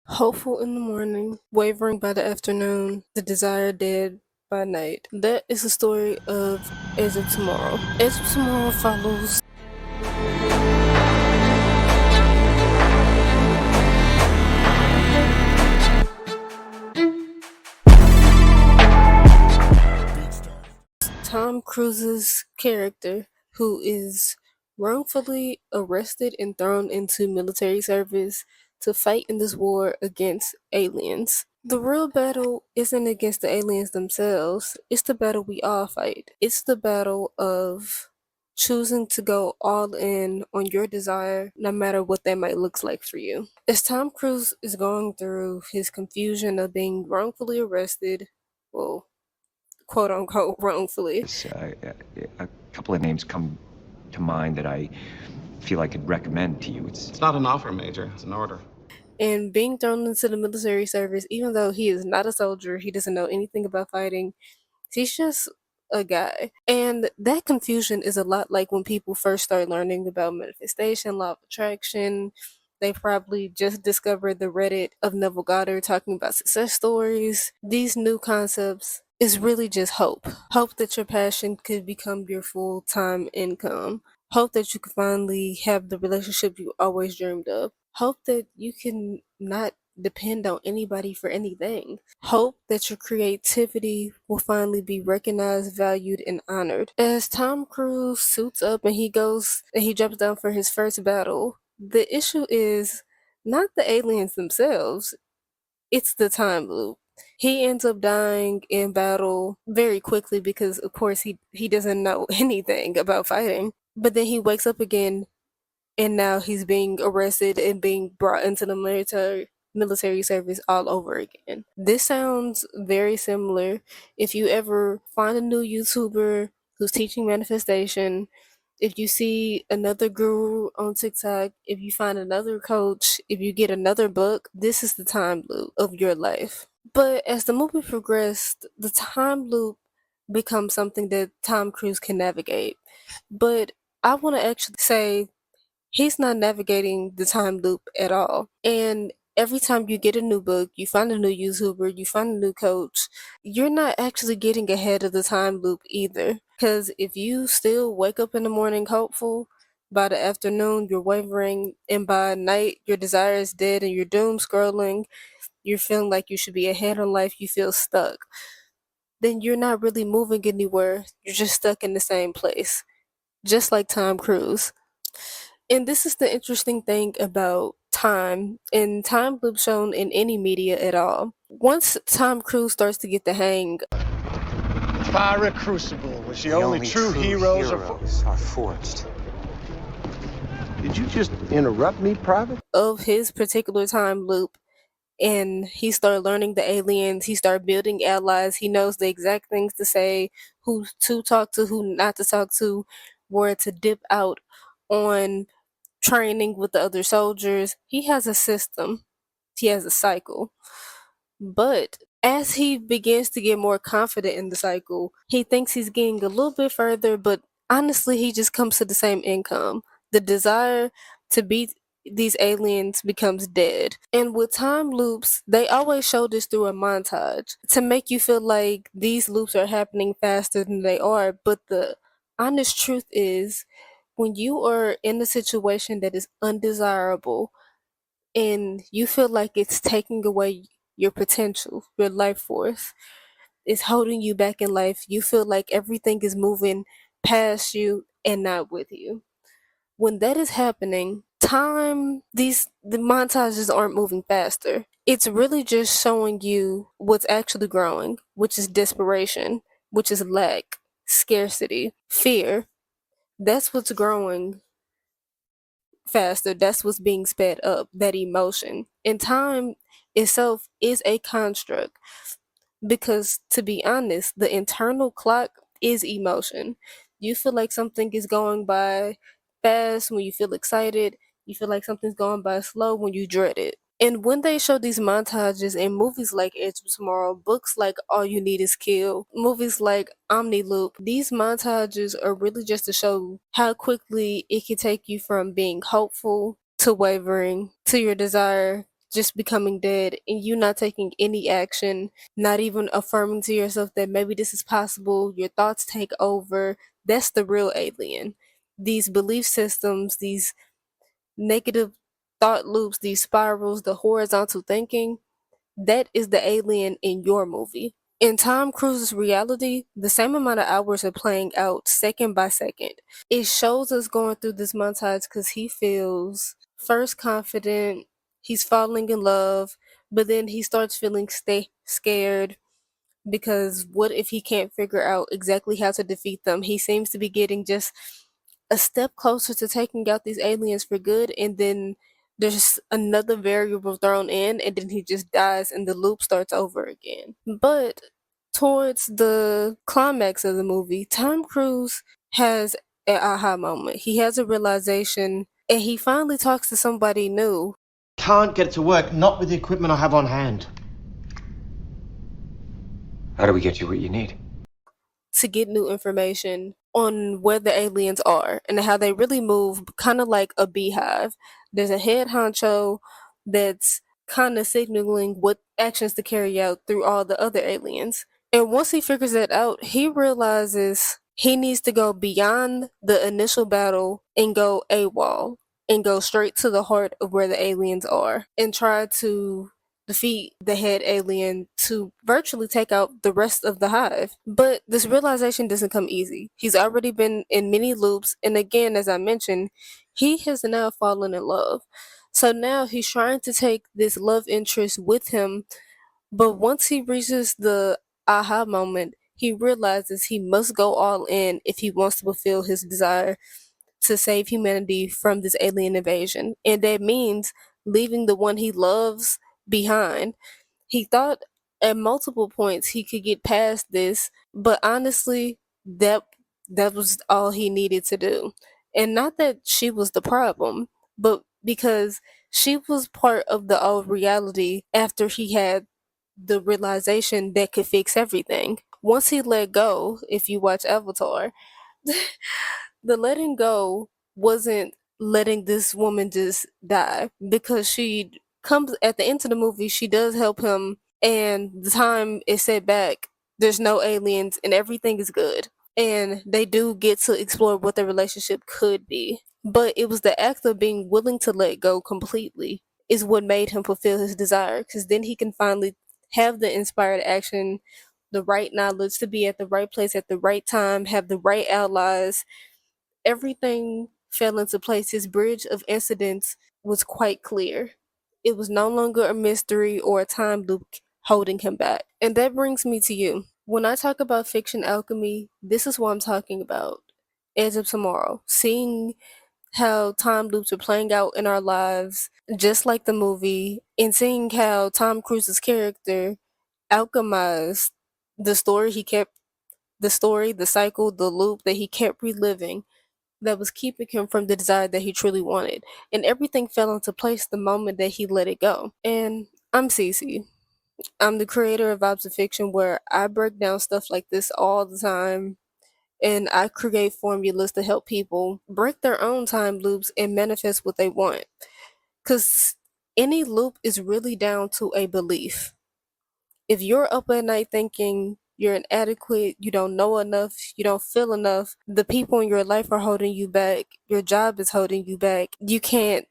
Hopeful in the morning, wavering by the afternoon, the desire dead by night. That is the story of Edge of Tomorrow. Edge of Tomorrow follows Tom Cruise's character, who is wrongfully arrested and thrown into military service to fight in this war against aliens. The real battle isn't against the aliens themselves, it's the battle we all fight. It's the battle of choosing to go all in on your desire, no matter what that might look like for you. As Tom Cruise is going through his confusion of being wrongfully arrested, well, quote unquote wrongfully, A couple of names come to mind that I feel I could recommend to you. It's not an offer, Major. It's an order. and being thrown into the military service, even though he is not a soldier, he doesn't know anything about fighting, he's just a guy. And that confusion is a lot like when people first start learning about manifestation, law of attraction. They probably just discovered the Reddit of Neville Goddard talking about success stories. These new concepts is really just hope. Hope that your passion could become your full time income. Hope that you can finally have the relationship you always dreamed of. Hope that you can not depend on anybody for anything. Hope that your creativity will finally be recognized, valued, and honored. As Tom Cruise suits up and he jumps down for his first battle, the issue is not the aliens themselves, it's the time loop. He ends up dying in battle very quickly because of course he doesn't know anything about fighting. But then he wakes up again and now he's being arrested and being brought into the military service all over again. This sounds very similar. If you ever find a new YouTuber who's teaching manifestation, if you see another guru on TikTok, if you find another coach, if you get another book, this is the time loop of your life. But as the movie progressed, the time loop becomes something that Tom Cruise can navigate. But I want to actually say he's not navigating the time loop at all. And every time you get a new book, you find a new YouTuber, you find a new coach, you're not actually getting ahead of the time loop either. Because if you still wake up in the morning hopeful, by the afternoon you're wavering, and by night your desire is dead and you're doom scrolling, you're feeling like you should be ahead in life, you feel stuck, then you're not really moving anywhere. You're just stuck in the same place. Just like Tom Cruise. And this is the interesting thing about time and time loop shown in any media at all. Once Tom Cruise starts to get the hang Fire Crucible was the only true heroes are forged. Did you just interrupt me, Private? of his particular time loop, and he started learning the aliens, he started building allies, he knows the exact things to say, who to talk to, who not to talk to, where to dip out on training with the other soldiers. He has a system, he has a cycle. But as he begins to get more confident in the cycle, he thinks he's getting a little bit further, but honestly, he just comes to the same income. The desire to beat these aliens becomes dead. And with time loops, they always show this through a montage to make you feel like these loops are happening faster than they are. But the honest truth is, when you are in a situation that is undesirable and you feel like it's taking away your potential, your life force, it's holding you back in life, you feel like everything is moving past you and not with you. When that is happening, the montages aren't moving faster. It's really just showing you what's actually growing, which is desperation, which is lack, scarcity, fear. That's what's growing faster. That's what's being sped up, that emotion. And time itself is a construct because, to be honest, the internal clock is emotion. You feel like something is going by fast when you feel excited, you feel like something's going by slow when you dread it. And when they show these montages in movies like Edge of Tomorrow, books like All You Need Is Kill, movies like Omni Loop, these montages are really just to show how quickly it can take you from being hopeful to wavering to your desire just becoming dead and you not taking any action, not even affirming to yourself that maybe this is possible, your thoughts take over. That's the real alien. These belief systems, these negative thought loops, these spirals, the horizontal thinking, that is the alien in your movie. In Tom Cruise's reality, the same amount of hours are playing out second by second. It shows us going through this montage because he feels first confident, he's falling in love, but then he starts feeling scared because what if he can't figure out exactly how to defeat them? He seems to be getting just a step closer to taking out these aliens for good, and then there's another variable thrown in, and then he just dies, and the loop starts over again. But towards the climax of the movie, Tom Cruise has an aha moment. He has a realization, and he finally talks to somebody new. Can't get it to work, not with the equipment I have on hand. How do we get you what you need? To get new information on where the aliens are and how they really move, kind of like a beehive. There's a head honcho that's kind of signaling what actions to carry out through all the other aliens. And once he figures that out, he realizes he needs to go beyond the initial battle and go AWOL and go straight to the heart of where the aliens are and try to defeat the head alien to virtually take out the rest of the hive. But this realization doesn't come easy. He's already been in many loops, and again, as I mentioned, he has now fallen in love. So now he's trying to take this love interest with him, but once he reaches the aha moment, he realizes he must go all in if he wants to fulfill his desire to save humanity from this alien invasion. And that means leaving the one he loves behind. He thought at multiple points he could get past this, but honestly, that was all he needed to do. And not that she was the problem, but because she was part of the old reality after he had the realization that could fix everything. Once he let go, if you watch Avatar, the letting go wasn't letting this woman just die because she comes at the end of the movie, she does help him, and the time is set back. There's no aliens, and everything is good. And they do get to explore what the relationship could be. But it was the act of being willing to let go completely is what made him fulfill his desire because then he can finally have the inspired action, the right knowledge to be at the right place at the right time, have the right allies. Everything fell into place. His bridge of incidents was quite clear. It was no longer a mystery or a time loop holding him back. And that brings me to you. When I talk about fiction alchemy, this is what I'm talking about. Edge of Tomorrow. Seeing how time loops are playing out in our lives, just like the movie, and seeing how Tom Cruise's character alchemized the story he kept, the story, the cycle, the loop that he kept reliving that was keeping him from the desire that he truly wanted. And everything fell into place the moment that he let it go. And I'm Cece. I'm the creator of Vibes of Fiction, where I break down stuff like this all the time. And I create formulas to help people break their own time loops and manifest what they want. Because any loop is really down to a belief. If you're up at night thinking you're inadequate, you don't know enough, you don't feel enough, the people in your life are holding you back, your job is holding you back, you can't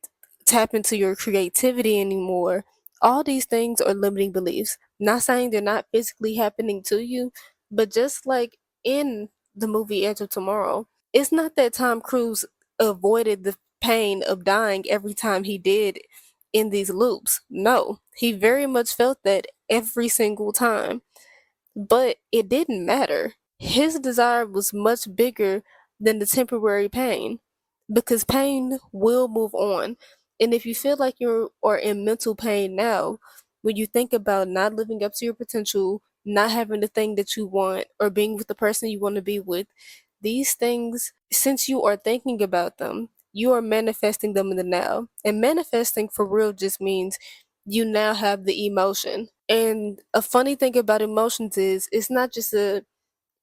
tap into your creativity anymore. All these things are limiting beliefs. Not saying they're not physically happening to you, but just like in the movie Edge of Tomorrow, it's not that Tom Cruise avoided the pain of dying every time he did in these loops. No, he very much felt that every single time. But it didn't matter. His desire was much bigger than the temporary pain because pain will move on. And if you feel like you are in mental pain now, when you think about not living up to your potential, not having the thing that you want, or being with the person you want to be with, these things, since you are thinking about them, you are manifesting them in the now. And manifesting for real just means you now have the emotion. And a funny thing about emotions is it's not just a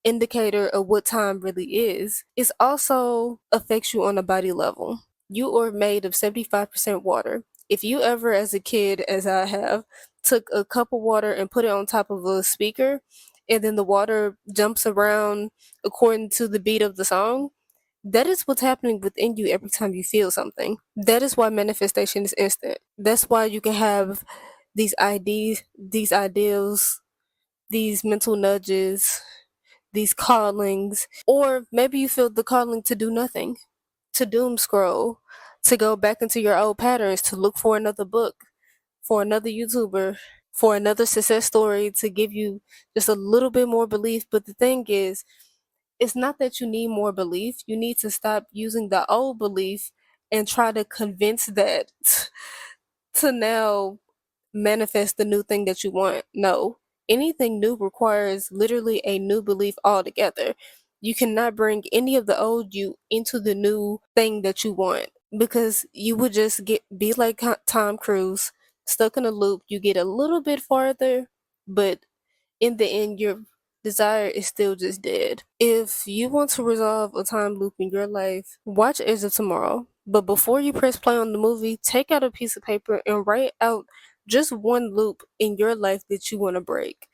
indicator of what time really is. It also affects you on a body level. You are made of 75% water. If you ever, as a kid, as I have, took a cup of water and put it on top of a speaker, and then the water jumps around according to the beat of the song, that is what's happening within you every time you feel something. That is why manifestation is instant. That's why you can have these ideas, these ideals, these mental nudges, these callings, or maybe you feel the calling to do nothing, to doom scroll, to go back into your old patterns, to look for another book, for another YouTuber, for another success story to give you just a little bit more belief. But the thing is, it's not that you need more belief. You need to stop using the old belief and try to convince that to now manifest the new thing that you want. No, anything new requires literally a new belief altogether. You cannot bring any of the old you into the new thing that you want, because you would just be like Tom Cruise, stuck in a loop. You get a little bit farther, but in the end, your desire is still just dead. If you want to resolve a time loop in your life, watch Edge of Tomorrow. But before you press play on the movie, take out a piece of paper and write out just one loop in your life that you want to break.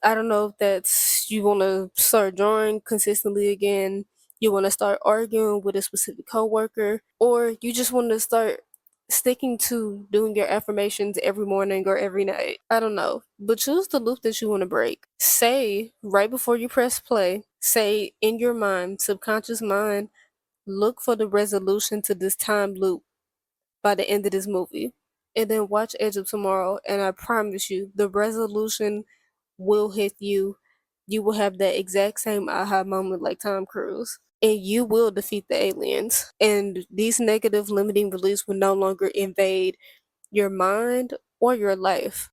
I don't know if that's you want to start drawing consistently again, you want to start arguing with a specific coworker, or you just want to start sticking to doing your affirmations every morning or every night. I don't know, but choose the loop that you want to break. Say right before you press play, say in your mind, subconscious mind, look for the resolution to this time loop by the end of this movie. And then watch Edge of Tomorrow, and I promise you, the resolution will hit you. You will have that exact same aha moment like Tom Cruise. And you will defeat the aliens. And these negative limiting beliefs will no longer invade your mind or your life.